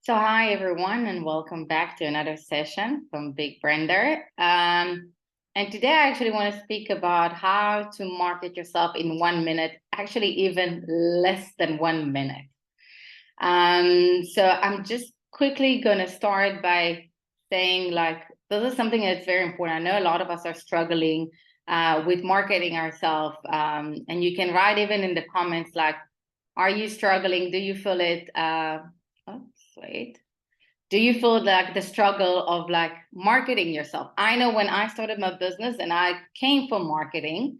So hi everyone, and welcome back to another session from Big Brander. And today I actually want to speak about how to market yourself in 1 minute, actually even less than 1 minute. So I'm just quickly going to start by saying this is something that's very important. I know a lot of us are struggling with marketing ourselves, and you can write even in the comments are you struggling? Do you feel it? Wait. Do you feel like the struggle of marketing yourself? I know when I started my business and I came from marketing,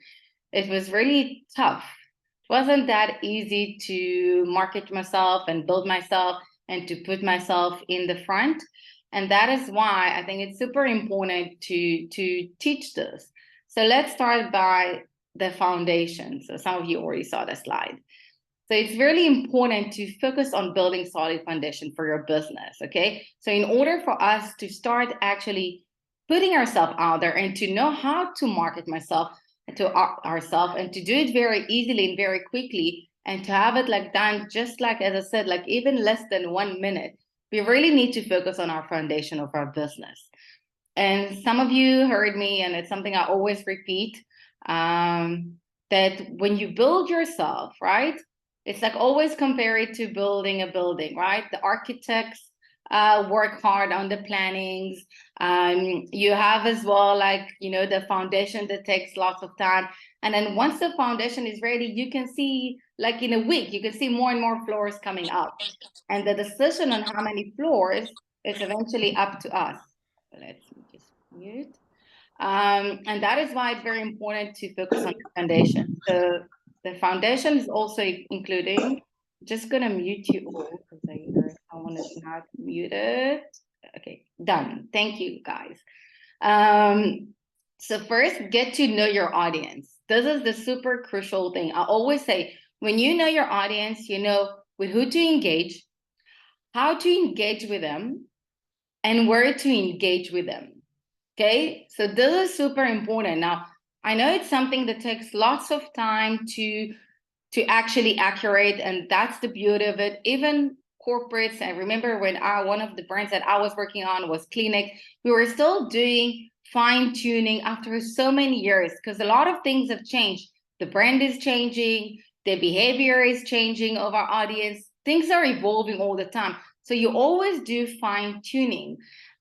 it was really tough. It wasn't that easy to market myself and build myself and to put myself in the front. And that is why I think it's super important to teach this. So let's start by the foundation. So some of you already saw the slide. So it's really important to focus on building solid foundation for your business, okay? So in order for us to start actually putting ourselves out there and to know how to market ourselves and to do it very easily and very quickly and to have it done just as I said, even less than 1 minute, we really need to focus on our foundation of our business. And some of you heard me, and it's something I always repeat, that when you build yourself, right? It's always compare it to building a building, right? The architects work hard on the plannings. You have as well, the foundation that takes lots of time. And then once the foundation is ready, you can see, in a week, you can see more and more floors coming up. And the decision on how many floors is eventually up to us. Let's just mute. And that is why it's very important to focus on the foundation. So the foundation is also including, just gonna mute you all because I heard someone is not muted. Okay, done. Thank you guys. So first, get to know your audience. This is the super crucial thing. I always say, when you know your audience, you know with who to engage, how to engage with them, and where to engage with them. Okay, so this is super important. Now, I know it's something that takes lots of time to actually accurate, and that's the beauty of it. Even corporates, I remember when one of the brands that I was working on was Clinic, we were still doing fine tuning after so many years because a lot of things have changed. The brand is changing, the behavior is changing of our audience. Things are evolving all the time. So you always do fine tuning.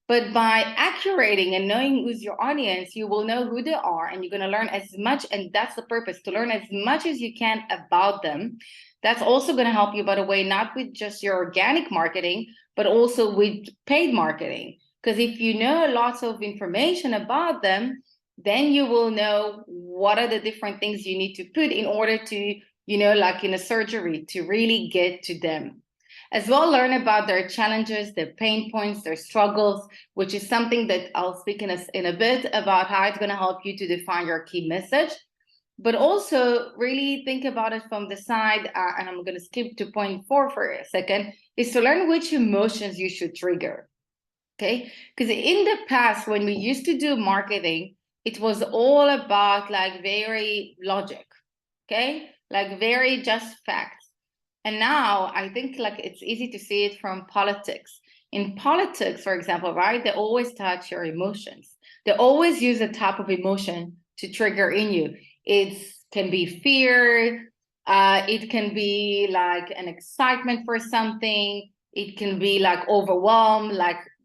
But by accurating and knowing who's your audience, you will know who they are and you're going to learn as much. And that's the purpose, to learn as much as you can about them. That's also going to help you, by the way, not with just your organic marketing, but also with paid marketing. Because if you know lots of information about them, then you will know what are the different things you need to put in order to, like in a surgery, to really get to them. As well, learn about their challenges, their pain points, their struggles, which is something that I'll speak in a bit about how it's going to help you to define your key message. But also really think about it from the side, and I'm going to skip to point 4 for a second, is to learn which emotions you should trigger. Okay? Because in the past, when we used to do marketing, it was all about very logic, okay? Very just facts. And now I think it's easy to see it from politics. In politics, for example, right, they always touch your emotions. They always use a type of emotion to trigger in you. It can be fear. It can be an excitement for something. It can be overwhelmed,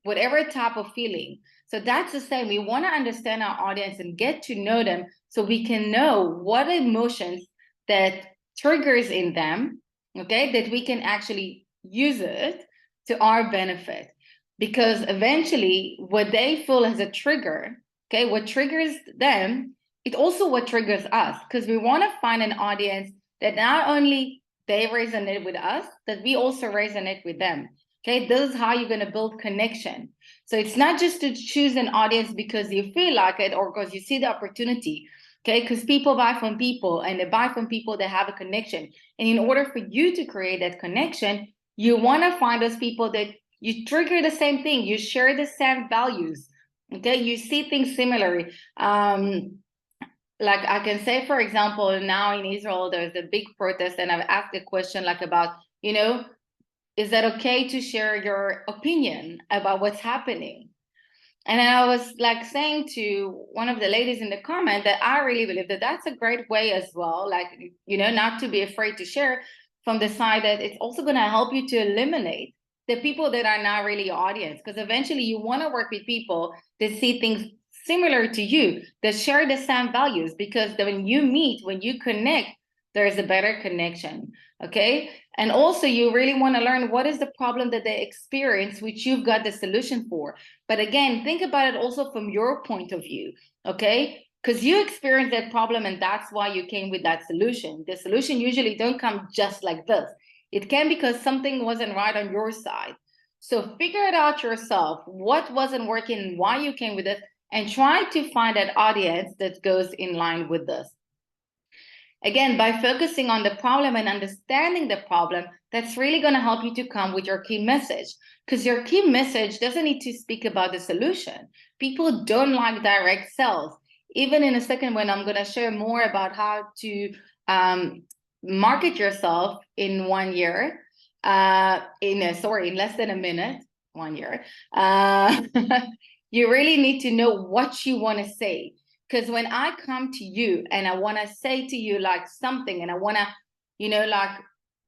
whatever type of feeling. So that's the same. We want to understand our audience and get to know them so we can know what emotions that triggers in them, okay, that we can actually use it to our benefit. Because eventually what they feel as a trigger, okay, what triggers them, it also what triggers us, because we want to find an audience that not only they resonate with us, that we also resonate with them. Okay, this is how you're going to build connection. So it's not just to choose an audience because you feel like it or because you see the opportunity. Okay, because people buy from people and they buy from people that have a connection. And in order for you to create that connection, you want to find those people that you trigger the same thing, you share the same values. Okay, you see things similarly. I can say, for example, now in Israel, there's a big protest, and I've asked a question about, is that okay to share your opinion about what's happening? And then I was like saying to one of the ladies in the comment that I really believe that that's a great way as well, like, not to be afraid to share, from the side that it's also going to help you to eliminate the people that are not really your audience, because eventually you want to work with people that see things similar to you, that share the same values, because when you meet, when you connect, there's a better connection. Okay. And also you really want to learn what is the problem that they experience, which you've got the solution for. But again, think about it also from your point of view. Okay. Because you experienced that problem and that's why you came with that solution. The solution usually don't come just like this. It can because something wasn't right on your side. So figure it out yourself, what wasn't working, why you came with it, and try to find that audience that goes in line with this. Again, by focusing on the problem and understanding the problem, that's really going to help you to come with your key message, because your key message doesn't need to speak about the solution. People don't like direct sales. Even in a second, when I'm going to share more about how to market yourself in 1 year, in less than a minute, 1 year, you really need to know what you want to say. Because when I come to you and I want to say to you like something, and I want to, like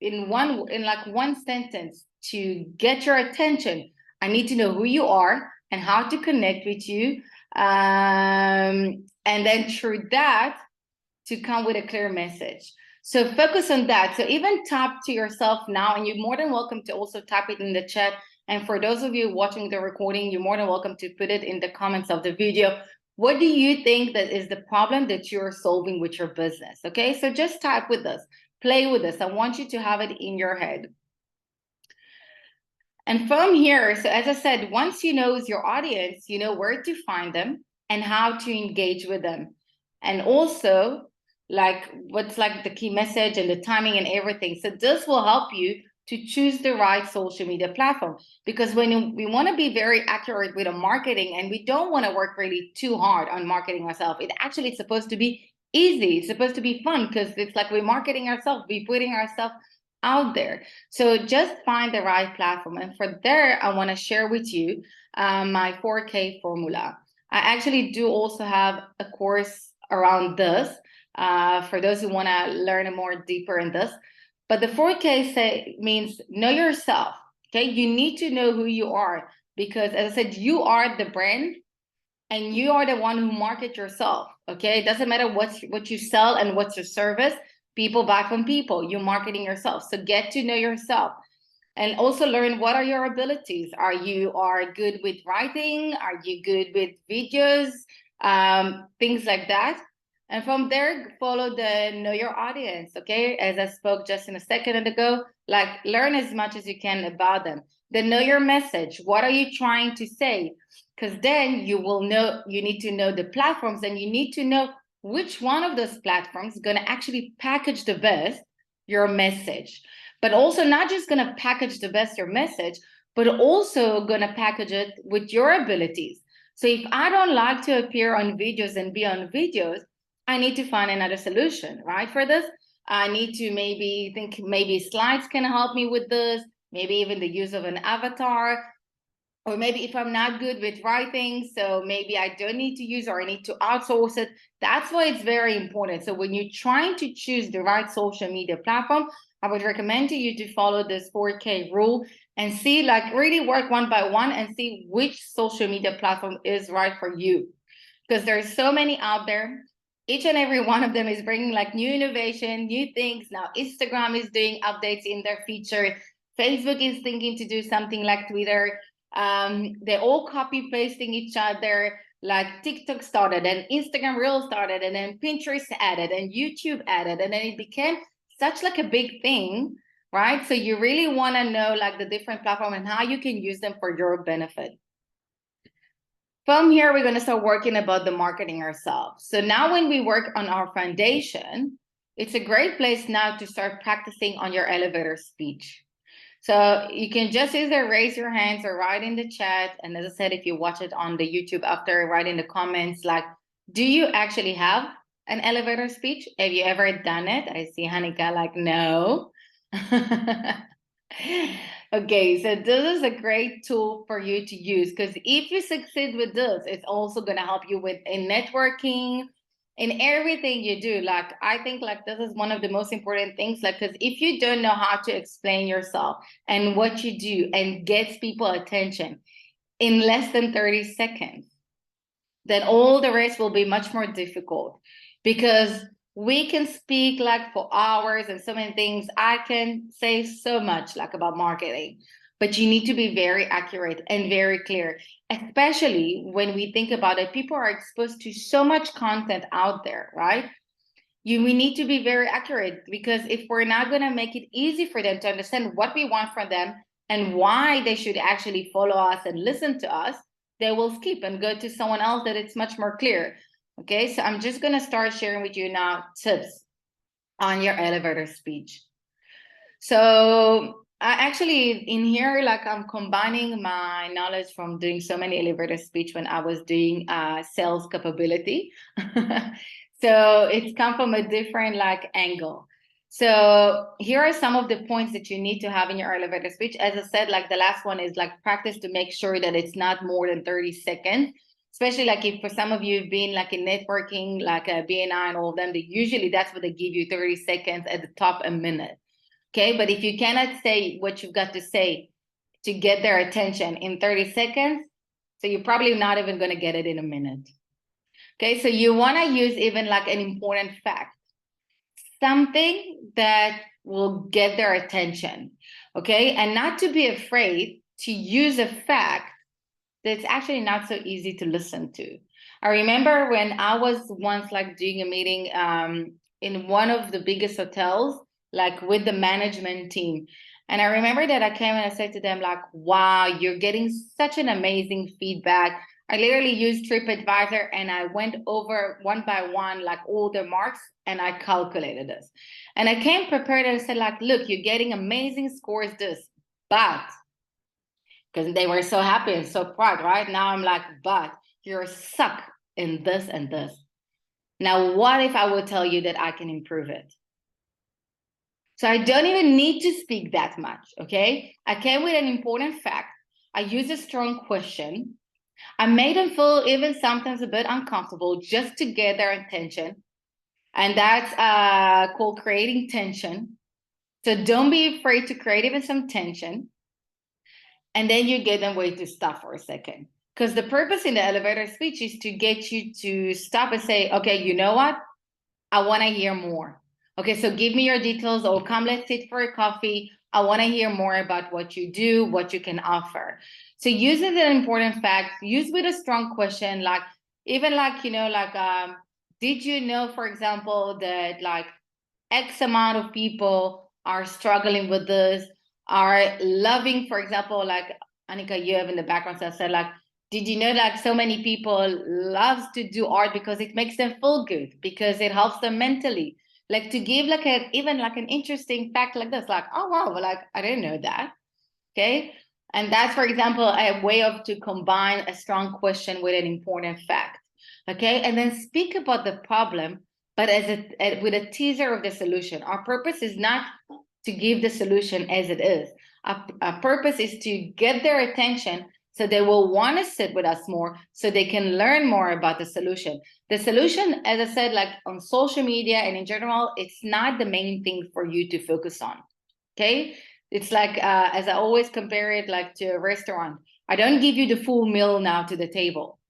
in one sentence to get your attention, I need to know who you are and how to connect with you. And then through that, to come with a clear message. So focus on that. So even type to yourself now, and you're more than welcome to also type it in the chat. And for those of you watching the recording, you're more than welcome to put it in the comments of the video. What do you think that is the problem that you're solving with your business? Okay, so just type with us, play with us. I want you to have it in your head. And from here, so as I said, once you know your audience, you know where to find them and how to engage with them. And also, like what's like the key message and the timing and everything. So this will help you to choose the right social media platform, because when we want to be very accurate with the marketing, and we don't want to work really too hard on marketing ourselves, it actually is supposed to be easy. It's supposed to be fun, because it's like we're marketing ourselves, we're putting ourselves out there. So just find the right platform. And for there, I want to share with you my 4K formula. I actually do also have a course around this for those who want to learn more deeper in this. But the 4K means know yourself. Okay, you need to know who you are, because as I said, you are the brand and you are the one who market yourself. Okay, it doesn't matter what you sell and what's your service. People buy from people. You're marketing yourself. So get to know yourself. And also learn what are your abilities. Are you good with writing? Are you good with videos? Things like that. And from there, follow the know your audience, okay? As I spoke just in a second ago, like learn as much as you can about them. Then know your message. What are you trying to say? Because then you will know, you need to know the platforms, and you need to know which one of those platforms is going to actually package the best your message. But also not just going to package the best your message, but also going to package it with your abilities. So if I don't like to appear on videos and be on videos, I need to find another solution, right? For this, I need to maybe slides can help me with this, maybe even the use of an avatar, or maybe if I'm not good with writing, so maybe I don't need to use, or I need to outsource it. That's why it's very important. So when you're trying to choose the right social media platform, I would recommend to you to follow this 4K rule and see, like really work one by one and see which social media platform is right for you. Because there's so many out there. Each and every one of them is bringing like new innovation, new things. Now Instagram is doing updates in their feature. Facebook is thinking to do something like Twitter. They're all copy pasting each other. Like TikTok started, and Instagram Reels started, and then Pinterest added, and YouTube added, and then it became such like a big thing, right? So you really want to know like the different platforms and how you can use them for your benefit. From here, we're going to start working about the marketing ourselves. So now when we work on our foundation, it's a great place now to start practicing on your elevator speech. So you can just either raise your hands or write in the chat. And as I said, if you watch it on the YouTube after, write in the comments, like, do you actually have an elevator speech? Have you ever done it? I see Hanika like, no. Okay, so this is a great tool for you to use, because if you succeed with this, it's also going to help you with in networking, in everything you do. Like, I think like this is one of the most important things, like, because if you don't know how to explain yourself and what you do and gets people attention in less than 30 seconds, then all the rest will be much more difficult, because we can speak like for hours and so many things. I can say so much like about marketing, but you need to be very accurate and very clear, especially when we think about it. People are exposed to so much content out there, right? We need to be very accurate, because if we're not going to make it easy for them to understand what we want from them and why they should actually follow us and listen to us, they will skip and go to someone else that it's much more clear. Okay, so I'm just going to start sharing with you now tips on your elevator speech. So I actually in here, like, I'm combining my knowledge from doing so many elevator speech when I was doing sales capability. So it's come from a different like angle. So here are some of the points that you need to have in your elevator speech. As I said, like the last one is like practice to make sure that it's not more than 30 seconds. Especially like if for some of you have been like in networking, like a BNI and all of them, usually that's what they give you, 30 seconds, at the top a minute. Okay, but if you cannot say what you've got to say to get their attention in 30 seconds, so you're probably not even going to get it in a minute. Okay, so you want to use even like an important fact, something that will get their attention. Okay, and not to be afraid to use a fact that's actually not so easy to listen to. I remember when I was once like doing a meeting in one of the biggest hotels, like with the management team. And I remember that I came and I said to them, like, wow, you're getting such an amazing feedback. I literally used TripAdvisor and I went over one by one, like all the marks, and I calculated this. And I came prepared and I said, like, look, you're getting amazing scores, this, but because they were so happy and so proud, right? Now I'm like, but you're suck in this and this. Now, what if I would tell you that I can improve it? So I don't even need to speak that much, okay? I came with an important fact. I used a strong question. I made them feel even sometimes a bit uncomfortable just to get their attention. And that's called creating tension. So don't be afraid to create even some tension. And then you get them way to stop for a second. Because the purpose in the elevator speech is to get you to stop and say, okay, you know what? I want to hear more. Okay, so give me your details, or come, let's sit for a coffee. I want to hear more about what you do, what you can offer. So use it an important fact, use with a strong question, like even like, like, did you know, for example, that like X amount of people are struggling with this, are loving, for example, like Annika, you have in the background, so I said, like, did you know like so many people loves to do art because it makes them feel good, because it helps them mentally. Like to give like even like an interesting fact like this, like, oh wow, like I didn't know that. Okay. And that's, for example, a way of to combine a strong question with an important fact. Okay. And then speak about the problem, but with a teaser of the solution. Our purpose is not to give the solution as it is. Our purpose is to get their attention so they will want to sit with us more, so they can learn more about the solution. The solution, as I said, like on social media and in general, it's not the main thing for you to focus on. Okay. It's like, as I always compare it like to a restaurant. I don't give you the full meal now to the table.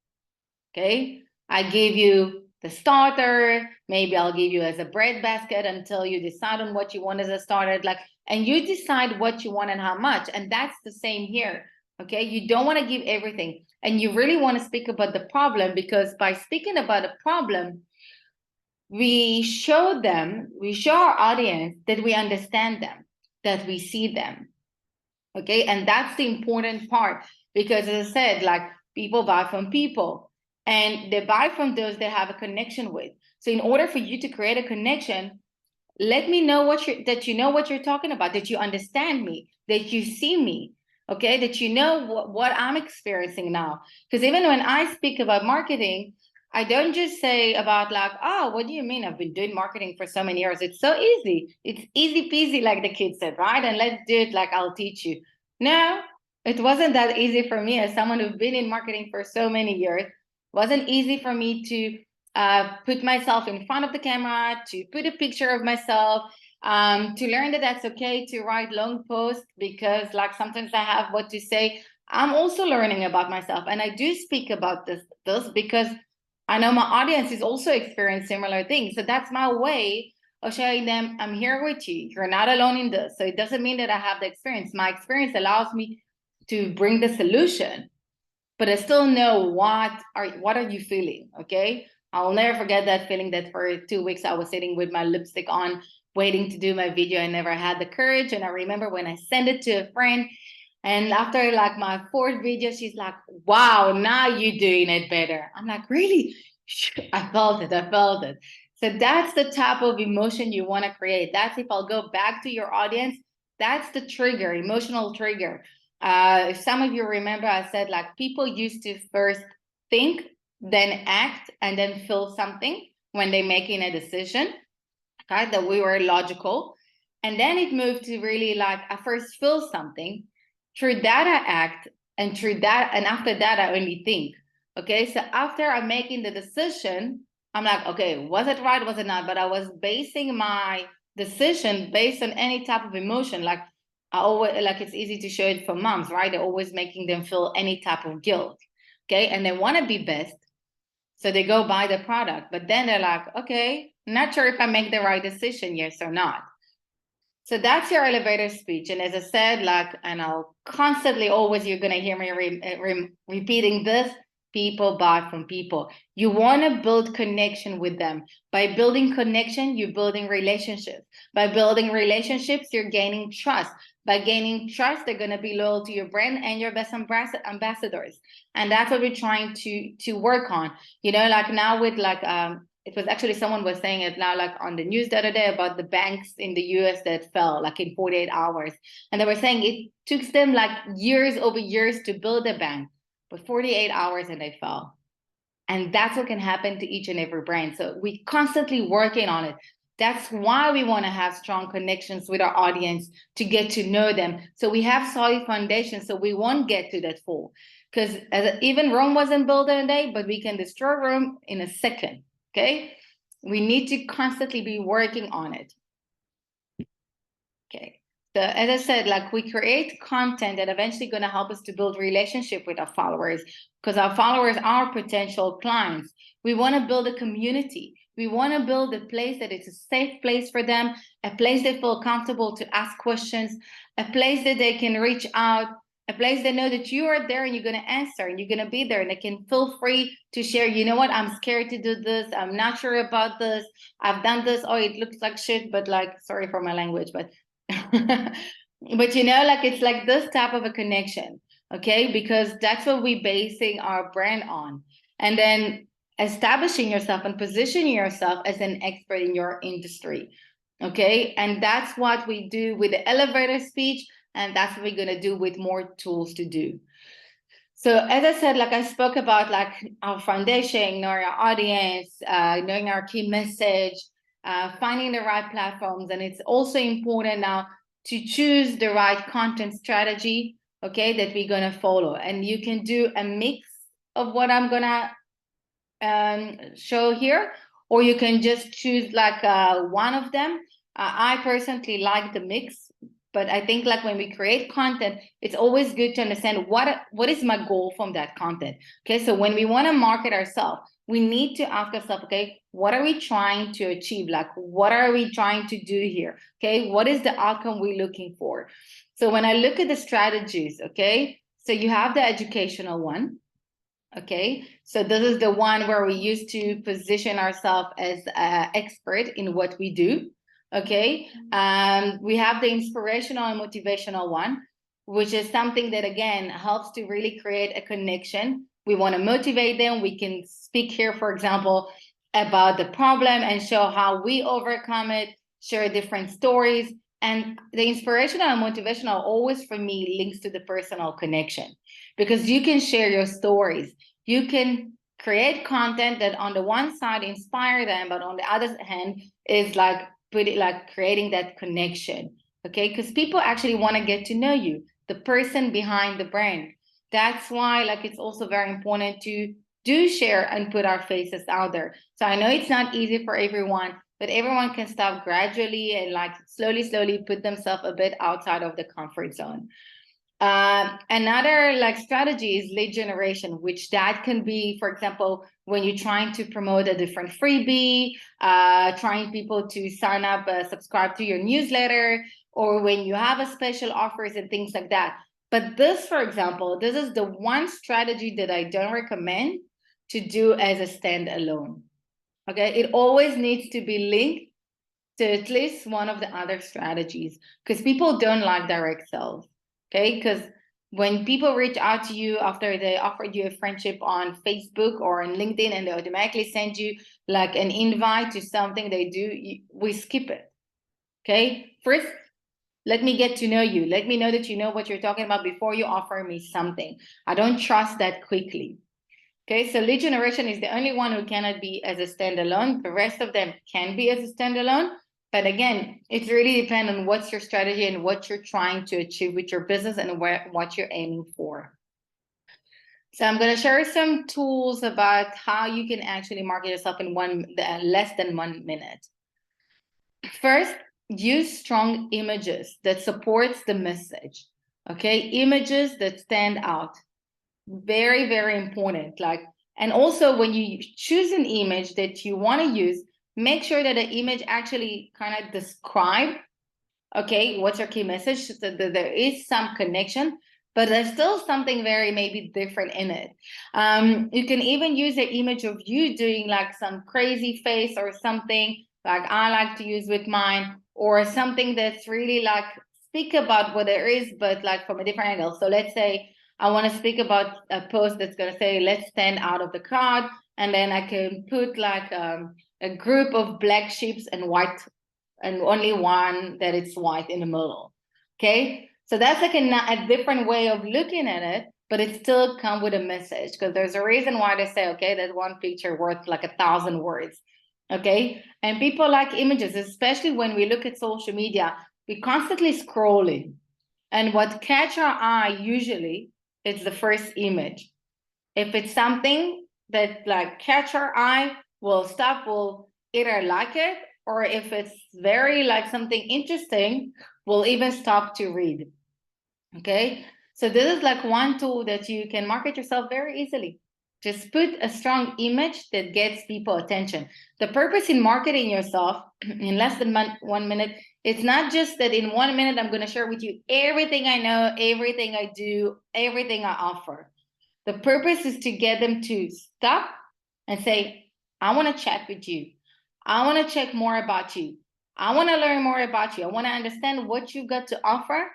Okay. I give you the starter. Maybe I'll give you as a bread basket until you decide on what you want as a starter. Like, and you decide what you want and how much. And that's the same here. Okay. You don't want to give everything. And you really want to speak about the problem, because by speaking about a problem, we show our audience that we understand them, that we see them. Okay. And that's the important part, because as I said, like people buy from people, and they buy from those they have a connection with. So in order for you to create a connection, let me know that you know what you're talking about, that you understand me, that you see me. Okay. That you know what I'm experiencing now. Because even when I speak about marketing, I don't just say about like, oh, what do you mean? I've been doing marketing for so many years. It's so easy. It's easy peasy, like the kids said, right? And let's do it like I'll teach you. No, it wasn't that easy for me as someone who's been in marketing for so many years. It wasn't easy for me to put myself in front of the camera, to put a picture of myself, to learn that that's okay to write long posts because like sometimes I have what to say. I'm also learning about myself, and I do speak about this because I know my audience is also experiencing similar things. So that's my way of showing them I'm here with you. You're not alone in this. So it doesn't mean that I have the experience. My experience allows me to bring the solution, but I still know what are you feeling. Okay. I'll never forget that feeling that for 2 weeks I was sitting with my lipstick on, waiting to do my video. I never had the courage. And I remember when I sent it to a friend, and after like my fourth video, she's like, wow, now you're doing it better. I'm like, really? I felt it. I felt it. So that's the type of emotion you want to create. That's if I'll go back to your audience, that's the trigger, emotional trigger. If some of you remember, I said like people used to first think, then act, and then feel something when they're making a decision. Okay, that we were logical. And then it moved to really like I first feel something, through that I act, and through that, and after that I only think. Okay, so after I'm making the decision, I'm like, okay, was it right, was it not? But I was basing my decision based on any type of emotion. Like I always like it's easy to show it for moms, right? They're always making them feel any type of guilt. Okay, and they want to be best. So they go buy the product, but then they're like, okay, not sure if I make the right decision, yes or not. So that's your elevator speech. And as I said, like, and I'll constantly always, you're going to hear me repeating this, people buy from people. You want to build connection with them. By building connection, you're building relationships. By building relationships, you're gaining trust. By gaining trust, they're going to be loyal to your brand and your best ambassadors. And that's what we're trying to work on. You know, like now with like it was actually someone was saying it now like on the news the other day about the banks in the US that fell like in 48 hours. And they were saying it took them like years over years to build a bank, but 48 hours and they fell. And that's what can happen to each and every brand. So we constantly working on it. That's why we want to have strong connections with our audience to get to know them. So we have solid foundation so we won't get to that fall. Because even Rome wasn't built in a day, but we can destroy Rome in a second. Okay, we need to constantly be working on it. Okay, so as I said, like we create content that eventually going to help us to build relationship with our followers, because our followers are potential clients. We want to build a community. We want to build a place that it's a safe place for them, a place they feel comfortable to ask questions, a place that they can reach out, a place they know that you are there and you're going to answer and you're going to be there, and they can feel free to share, you know what, I'm scared to do this, I'm not sure about this, I've done this, oh, it looks like shit, but like, sorry for my language, but but you know, like it's like this type of a connection, okay? Because that's what we're basing our brand on. And then establishing yourself and positioning yourself as an expert in your industry, okay? And that's what we do with the elevator speech, and that's what we're gonna do with more tools to do. So as I said, like I spoke about like our foundation, knowing our audience, knowing our key message, finding the right platforms. And it's also important now to choose the right content strategy, okay, that we're gonna follow. And you can do a mix of what I'm gonna show here, or you can just choose like one of them. I personally like the mix, but I think like when we create content, it's always good to understand what is my goal from that content. Okay, so when we want to market ourselves, we need to ask ourselves, okay, what are we trying to achieve? Like, what are we trying to do here? Okay, what is the outcome we're looking for? So when I look at the strategies, okay, so you have the educational one. Okay, so this is the one where we used to position ourselves as an expert in what we do. Okay, we have the inspirational and motivational one, which is something that again helps to really create a connection. We want to motivate them. We can speak here, for example, about the problem and show how we overcome it, share different stories. And the inspirational and motivational always for me links to the personal connection, because you can share your stories. You can create content that on the one side inspire them, but on the other hand is like creating that connection. Okay, because people actually want to get to know you. the person behind the brand. That's why like it's also very important to do share and put our faces out there. So I know it's not easy for everyone, but everyone can start gradually and like slowly put themselves a bit outside of the comfort zone. Another like strategy is lead generation, which that can be, for example, when you're trying to promote a different freebie, trying people to sign up, subscribe to your newsletter, or when you have a special offers and things like that. But this, for example, this is the one strategy that I don't recommend to do as a standalone. Okay, it always needs to be linked to at least one of the other strategies, because people don't like direct sales. Okay, because when people reach out to you after they offered you a friendship on Facebook or on LinkedIn and they automatically send you like an invite to something they do, we skip it. Okay, first, let me get to know you. Let me know that you know what you're talking about before you offer me something. I don't trust that quickly. Okay, so lead generation is the only one who cannot be as a standalone. The rest of them can be as a standalone. But again, it really depends on what's your strategy and what you're trying to achieve with your business and what you're aiming for. So I'm going to share some tools about how you can actually market yourself in less than 1 minute. First, use strong images that supports the message. Okay, images that stand out. Very, very important. Like, and also when you choose an image that you want to use, make sure that the image actually kind of describe, okay, what's your key message, so that there is some connection, but there's still something very maybe different in it. You can even use an image of you doing like some crazy face or something like I like to use with mine, or something that's really like speak about what there is, but like from a different angle. So let's say I want to speak about a post that's going to say, let's stand out of the crowd. And then I can put like a group of black sheep and white, and only one that it's white in the middle. Okay. So that's like a different way of looking at it, but it still come with a message, because there's a reason why they say, okay, that one picture worth like 1,000 words. Okay. And people like images, especially when we look at social media, we're constantly scrolling. And what catch our eye usually, it's the first image. If it's something that like catch our eye, we'll stop, we'll either like it, or if it's very like something interesting, we'll even stop to read. Okay, so this is like one tool that you can market yourself very easily. Just put a strong image that gets people attention. The purpose in marketing yourself in less than 1 minute, it's not just that in 1 minute I'm going to share with you everything I know, everything I do, everything I offer. The purpose is to get them to stop and say, I want to chat with you. I want to check more about you. I want to learn more about you. I want to understand what you got to offer,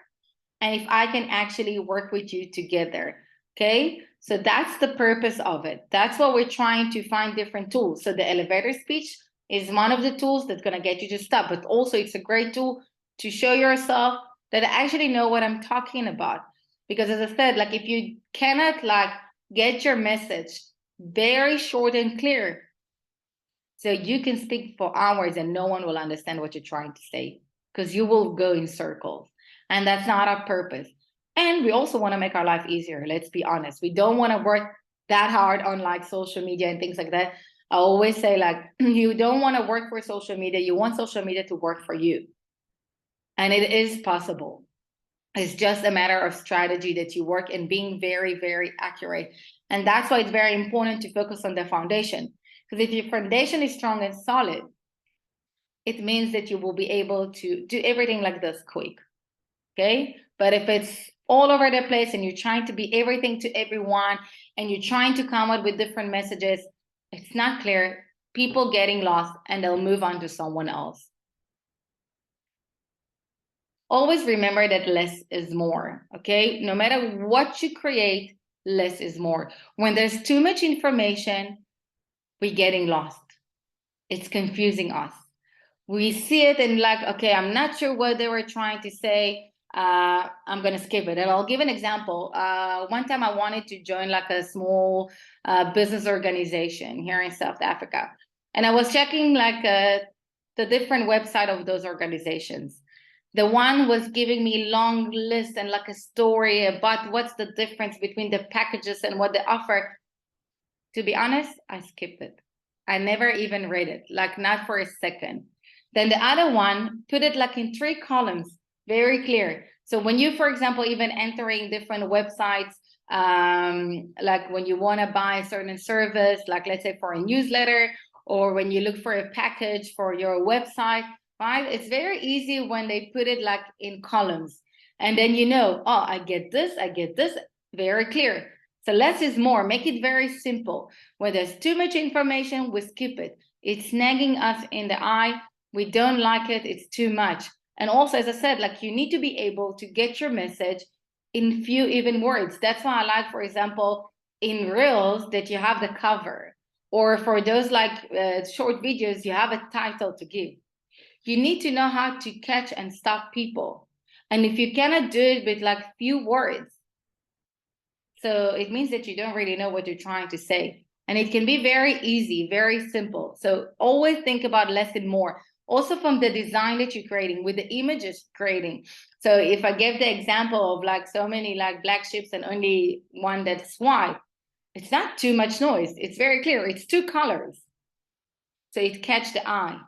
and if I can actually work with you together. Okay, so that's the purpose of it. That's what we're trying to find different tools. So the elevator speech is one of the tools that's going to get you to stop, but also it's a great tool to show yourself that I actually know what I'm talking about. Because as I said, like if you cannot like get your message very short and clear, so you can speak for hours and no one will understand what you're trying to say, because you will go in circles. And that's not our purpose. And we also want to make our life easier. Let's be honest. We don't want to work that hard on like social media and things like that. I always say like, you don't want to work for social media. You want social media to work for you. And it is possible. It's just a matter of strategy that you work and being very, very accurate. And that's why it's very important to focus on the foundation. Because if your foundation is strong and solid, it means that you will be able to do everything like this quick. Okay, but if it's all over the place and you're trying to be everything to everyone and you're trying to come up with different messages, it's not clear, people getting lost and they'll move on to someone else. Always remember that less is more. Okay, no matter what you create, less is more. When there's too much information, we're getting lost. It's confusing us. We see it and like, okay, I'm not sure what they were trying to say. I'm going to skip it. And I'll give an example. One time I wanted to join like a small business organization here in South Africa. And I was checking like the different website of those organizations. The one was giving me long list and like a story about what's the difference between the packages and what they offer. To be honest, I skipped it. I never even read it, like not for a second. Then the other one put it like in 3 columns, very clear. So when you, for example, even entering different websites, like when you want to buy a certain service, like let's say for a newsletter, or when you look for a package for your website, right? It's very easy when they put it like in columns. And then you know, oh, I get this, very clear. So less is more. Make it very simple. When there's too much information, we skip it. It's nagging us in the eye. We don't like it. It's too much. And also, as I said, like you need to be able to get your message in few even words. That's why I like, for example, in Reels that you have the cover, or for those like short videos, you have a title to give. You need to know how to catch and stop people. And if you cannot do it with like few words, so it means that you don't really know what you're trying to say. And it can be very easy, very simple. So always think about less and more. Also from the design that you're creating, with the images creating. So if I give the example of like so many like black ships and only one that's white, it's not too much noise. It's very clear. It's 2 colors. So it catch the eye.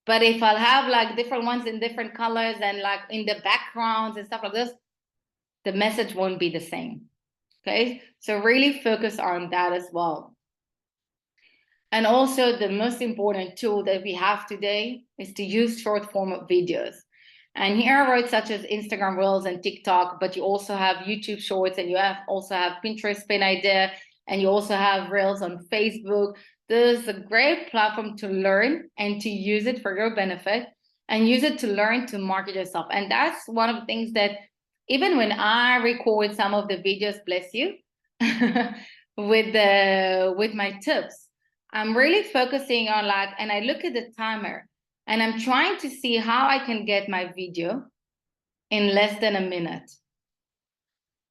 But if I'll have like different ones in different colors and like in the backgrounds and stuff like this, the message won't be the same. Okay, so really focus on that as well. And also the most important tool that we have today is to use short form of videos. And here I wrote such as Instagram Reels and TikTok, but you also have YouTube Shorts, and you also have Pinterest Pin Idea, and you also have Reels on Facebook. This is a great platform to learn and to use it for your benefit, and use it to learn to market yourself. And that's one of the things that even when I record some of the videos, bless you, with my tips, I'm really focusing on like, and I look at the timer and I'm trying to see how I can get my video in less than a minute.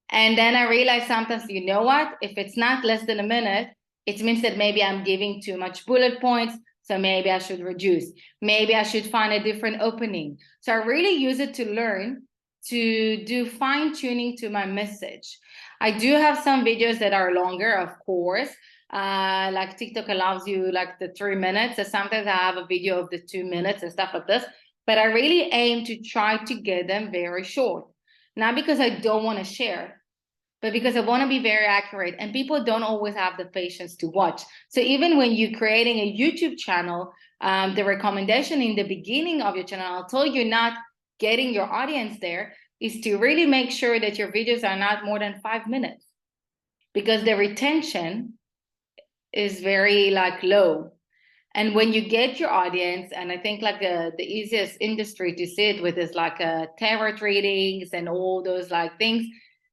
And then I realize sometimes, you know what, if it's not less than a minute, it means that maybe I'm giving too much bullet points. So maybe I should reduce. Maybe I should find a different opening. So I really use it to learn to do fine tuning to my message. I do have some videos that are longer, of course. Like TikTok allows you like the 3 minutes. So sometimes I have a video of the 2 minutes and stuff like this. But I really aim to try to get them very short. Not because I don't want to share, but because I want to be very accurate, and people don't always have the patience to watch. So even when you're creating a YouTube channel, the recommendation in the beginning of your channel, until you're not getting your audience there, is to really make sure that your videos are not more than 5 minutes, because the retention is very like low. And when you get your audience, and I think like the easiest industry to see it with is like tarot readings and all those like things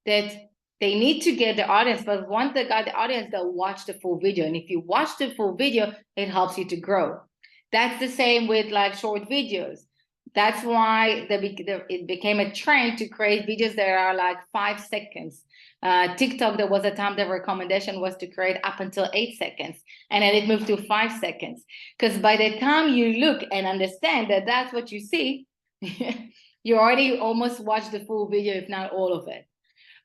that they need to get the audience. But once they got the audience, they'll watch the full video. And if you watch the full video, it helps you to grow. That's the same with like short videos. That's why it became a trend to create videos that are like 5 seconds. TikTok, there was a time the recommendation was to create up until 8 seconds. And then it moved to 5 seconds. Because by the time you look and understand that that's what you see, you already almost watched the full video, if not all of it.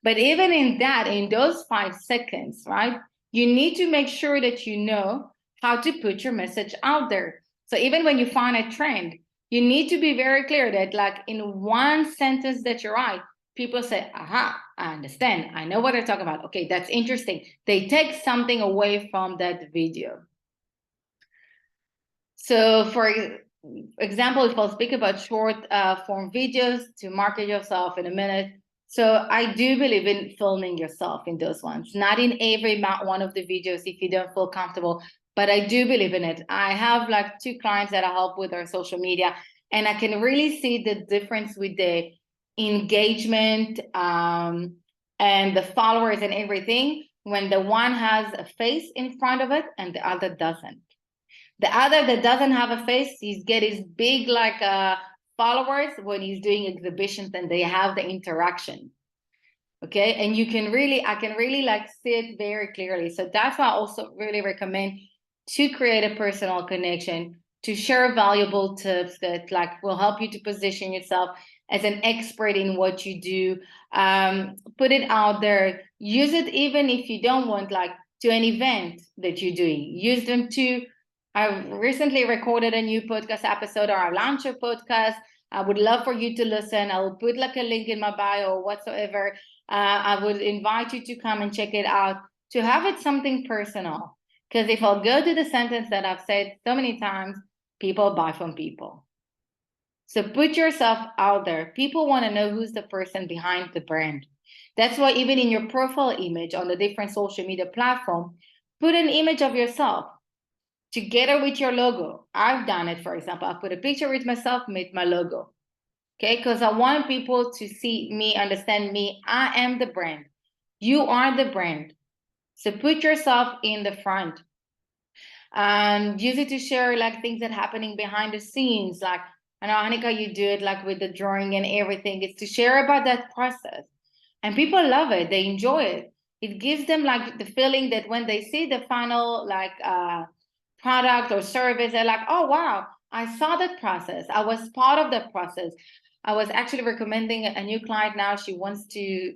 But even in that, in those 5 seconds, right, you need to make sure that you know how to put your message out there. So even when you find a trend, you need to be very clear that like in one sentence that you write, people say, aha, I understand. I know what they're talking about. Okay, that's interesting. They take something away from that video. So for example, if I'll speak about short form videos to market yourself in a minute. So I do believe in filming yourself in those ones, not in every one of the videos if you don't feel comfortable, but I do believe in it. I have like 2 clients that I help with their social media, and I can really see the difference with the engagement and the followers and everything when the one has a face in front of it and the other doesn't. The other that doesn't have a face, he's get his big like followers when he's doing exhibitions and they have the interaction. Okay, and you can really, I can really like see it very clearly. So that's why I also really recommend to create a personal connection, to share valuable tips that like will help you to position yourself. as an expert in what you do. Put it out there. Use it even if you don't want, like, to an event that you're doing. Use them to, I recently recorded a new podcast episode, or I launched a podcast. I would love for you to listen. I will put like a link in my bio or whatsoever. I would invite you to come and check it out, to have it something personal. Because if I'll go to the sentence that I've said so many times, people buy from people. So put yourself out there. People want to know who's the person behind the brand. That's why even in your profile image on the different social media platform, put an image of yourself together with your logo. I've done it, for example. I put a picture with myself, with my logo. Okay, because I want people to see me, understand me. I am the brand. You are the brand. So put yourself in the front. And use it to share like things that are happening behind the scenes. Like, I know, Annika, you do it like with the drawing and everything. It's to share about that process. And people love it. They enjoy it. It gives them like the feeling that when they see the final like product or service, they're like, oh, wow, I saw that process. I was part of that process. I was actually recommending a new client now. She wants to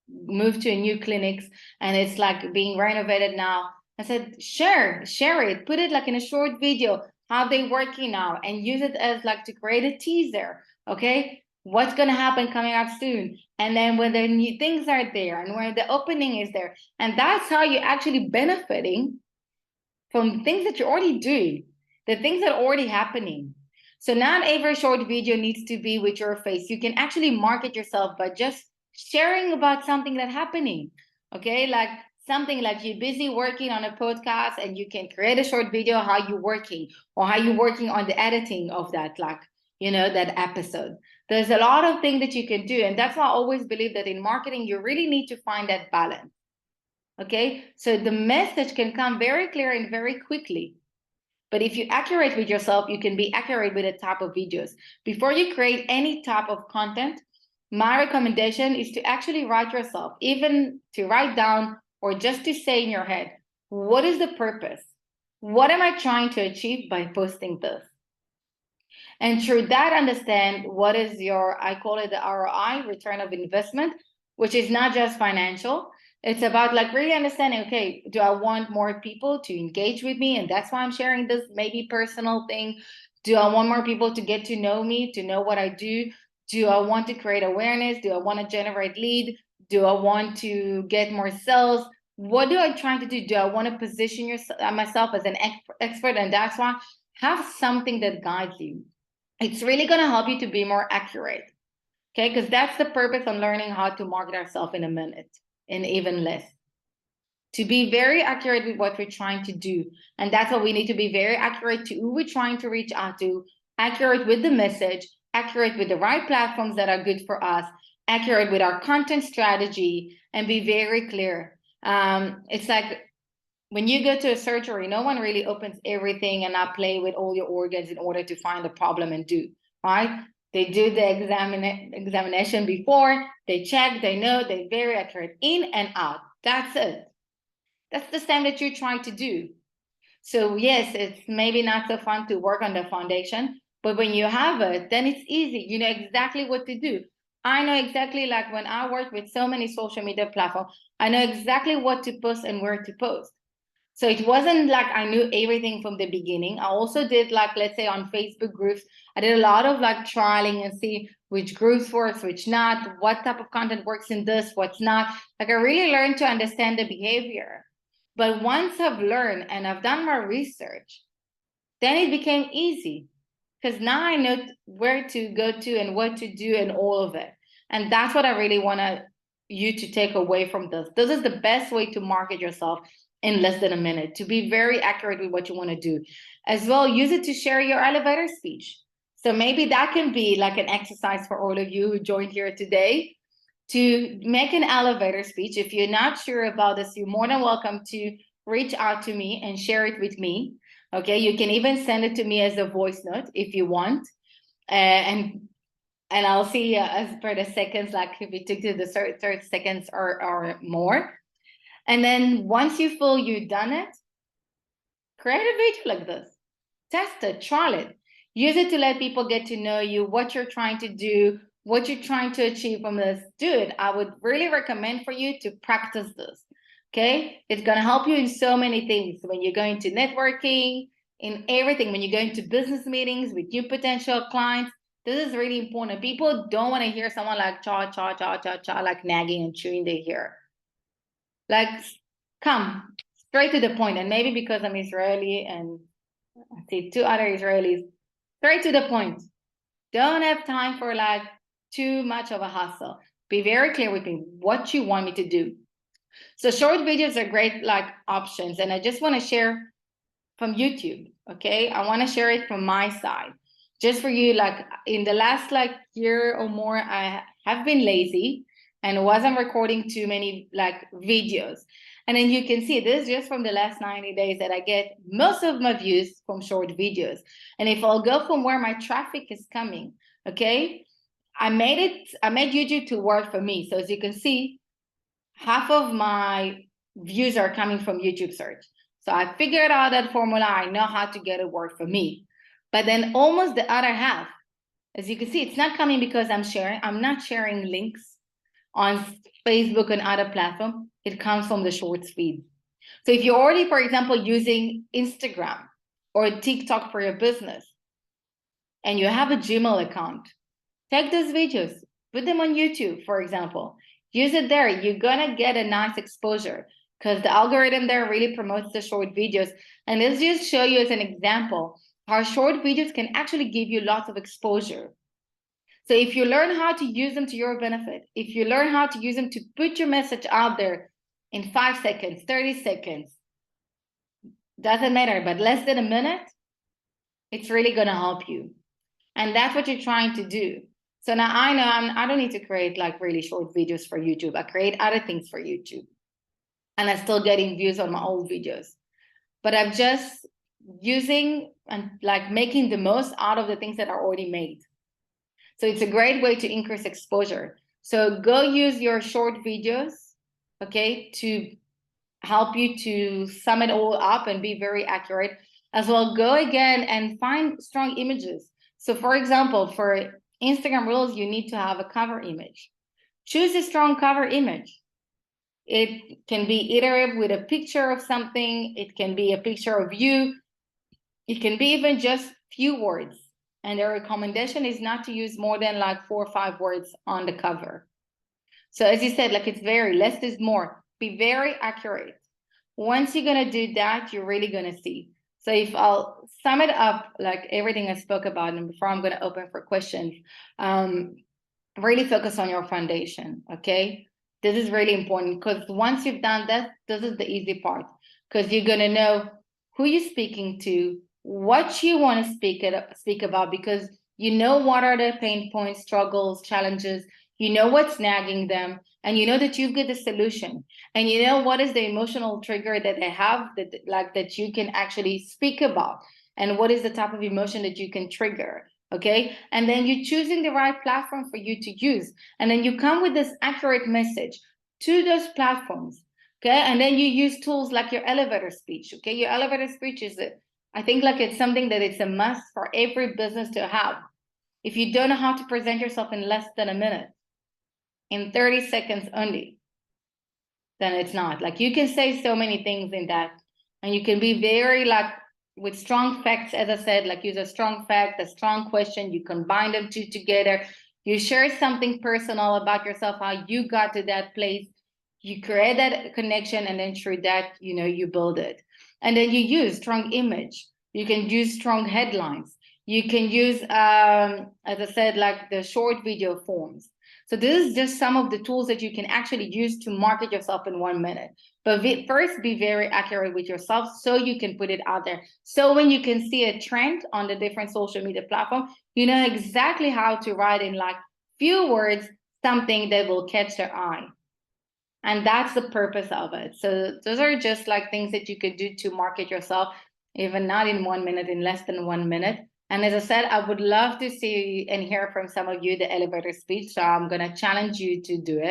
move to a new clinics, and it's like being renovated now. I said, share it, put it like in a short video, how they working now, and use it as like to create a teaser. Okay, what's gonna happen coming up soon, and then when the new things are there, and when the opening is there, and that's how you're actually benefiting from things that you're already doing, the things that are already happening. So not every short video needs to be with your face. You can actually market yourself by just sharing about something that's happening. Okay, like something like you're busy working on a podcast and you can create a short video how you're working, or how you're working on the editing of that, like, you know, that episode. There's a lot of things that you can do, and that's why I always believe that in marketing you really need to find that balance. Okay, so the message can come very clear and very quickly. But if you're accurate with yourself, you can be accurate with the type of videos. Before you create any type of content, my recommendation is to actually write yourself, even to write down or just to say in your head, what is the purpose? What am I trying to achieve by posting this? And through that, understand what is your, I call it the ROI, return of investment, which is not just financial. It's about like really understanding, okay, do I want more people to engage with me? And that's why I'm sharing this maybe personal thing. Do I want more people to get to know me, to know what I do? Do I want to create awareness? Do I want to generate lead? Do I want to get more sales? What do I try to do? Do I want to position myself as an expert? And that's why have something that guides you. It's really going to help you to be more accurate. Okay, because that's the purpose on learning how to market ourselves in a minute, and even less. To be very accurate with what we're trying to do. And that's what we need to be very accurate to who we're trying to reach out to, accurate with the message, accurate with the right platforms that are good for us, accurate with our content strategy, and be very clear. It's like when you go to a surgery, no one really opens everything and not play with all your organs in order to find the problem and do, right? They do the examination before, they check, they know, they're very accurate, in and out. That's it. That's the same that you're trying to do. So yes, it's maybe not so fun to work on the foundation, but when you have it, then it's easy. You know exactly what to do. I know exactly, like when I work with so many social media platforms, I know exactly what to post and where to post. So it wasn't like I knew everything from the beginning. I also did, like, let's say on Facebook groups, I did a lot of like trialing and see which groups works, which not, what type of content works in this, what's not. Like I really learned to understand the behavior. But once I've learned and I've done my research, then it became easy, because now I know where to go to and what to do and all of it. And that's what I really want you to take away from this. This is the best way to market yourself in less than a minute, to be very accurate with what you want to do. As well, use it to share your elevator speech. So maybe that can be like an exercise for all of you who joined here today, to make an elevator speech. If you're not sure about this, you're more than welcome to reach out to me and share it with me. Okay, you can even send it to me as a voice note if you want. And I'll see as per the seconds, like if it took to the 30 seconds or more. And then once you feel you've done it, create a video like this. Test it, trial it. Use it to let people get to know you, what you're trying to do, what you're trying to achieve from this, dude, I would really recommend for you to practice this. Okay, it's going to help you in so many things when you're going to networking, in everything, when you're going to business meetings with new potential clients. This is really important. People don't want to hear someone like cha cha cha cha cha, like nagging and chewing their hair. Like, come straight to the point. And maybe because I'm Israeli and I see two other Israelis, straight to the point. Don't have time for like too much of a hustle. Be very clear with me what you want me to do. So short videos are great like options. And I just want to share from YouTube. Okay. I want to share it from my side. Just for you, like in the last like year or more, I have been lazy and wasn't recording too many like videos. And then you can see this is just from the last 90 days that I get most of my views from short videos. And if I'll go from where my traffic is coming, okay, I made YouTube to work for me. So as you can see, half of my views are coming from YouTube search. So I figured out that formula. I know how to get it work for me. But then almost the other half, as you can see, it's not coming because I'm sharing. I'm not sharing links on Facebook and other platforms. It comes from the shorts feed. So if you're already, for example, using Instagram or TikTok for your business and you have a Gmail account, take those videos, put them on YouTube, for example. Use it there. You're going to get a nice exposure because the algorithm there really promotes the short videos. And let's just show you as an example how short videos can actually give you lots of exposure. So if you learn how to use them to your benefit, if you learn how to use them to put your message out there in 5 seconds, 30 seconds, doesn't matter, but less than a minute, it's really going to help you. And that's what you're trying to do. So now I know I don't need to create like really short videos for YouTube. I create other things for YouTube. And I'm still getting views on my old videos. But I'm just using and like making the most out of the things that are already made. So it's a great way to increase exposure. So go use your short videos, okay, to help you to sum it all up and be very accurate. As well, go again and find strong images. So for example, for Instagram Reels, you need to have a cover image. Choose a strong cover image. It can be either with a picture of something, it can be a picture of you, it can be even just few words. And the recommendation is not to use more than like 4 or 5 words on the cover. So as you said, like it's very less is more. Be very accurate. Once you're going to do that, you're really going to see. So if I'll sum it up, like everything I spoke about, and before I'm going to open for questions, really focus on your foundation, okay? This is really important because once you've done that, this is the easy part because you're going to know who you're speaking to, what you want to speak about, because you know what are their pain points, struggles, challenges, you know what's nagging them, and you know that you've got the solution, and you know what is the emotional trigger that they have that you can actually speak about, and what is the type of emotion that you can trigger. Okay, and then you're choosing the right platform for you to use, and then you come with this accurate message to those platforms. Okay, and then you use tools like your elevator speech. Okay, your elevator speech is I think like it's something that it's a must for every business to have. If you don't know how to present yourself in less than a minute, in 30 seconds only, then it's not. Like you can say so many things in that, and you can be very like with strong facts, as I said, like use a strong fact, a strong question, you combine them two together, you share something personal about yourself, how you got to that place, you create that connection, and then through that, you know, you build it. And then you use strong image, you can use strong headlines, you can use, as I said, like the short video forms. So this is just some of the tools that you can actually use to market yourself in 1 minute. But first, be very accurate with yourself so you can put it out there. So when you can see a trend on the different social media platform, you know exactly how to write in like few words, something that will catch their eye. And that's the purpose of it. So those are just like things that you could do to market yourself, even not in 1 minute, in less than 1 minute. And as I said, I would love to see and hear from some of you the elevator speech. So I'm going to challenge you to do it.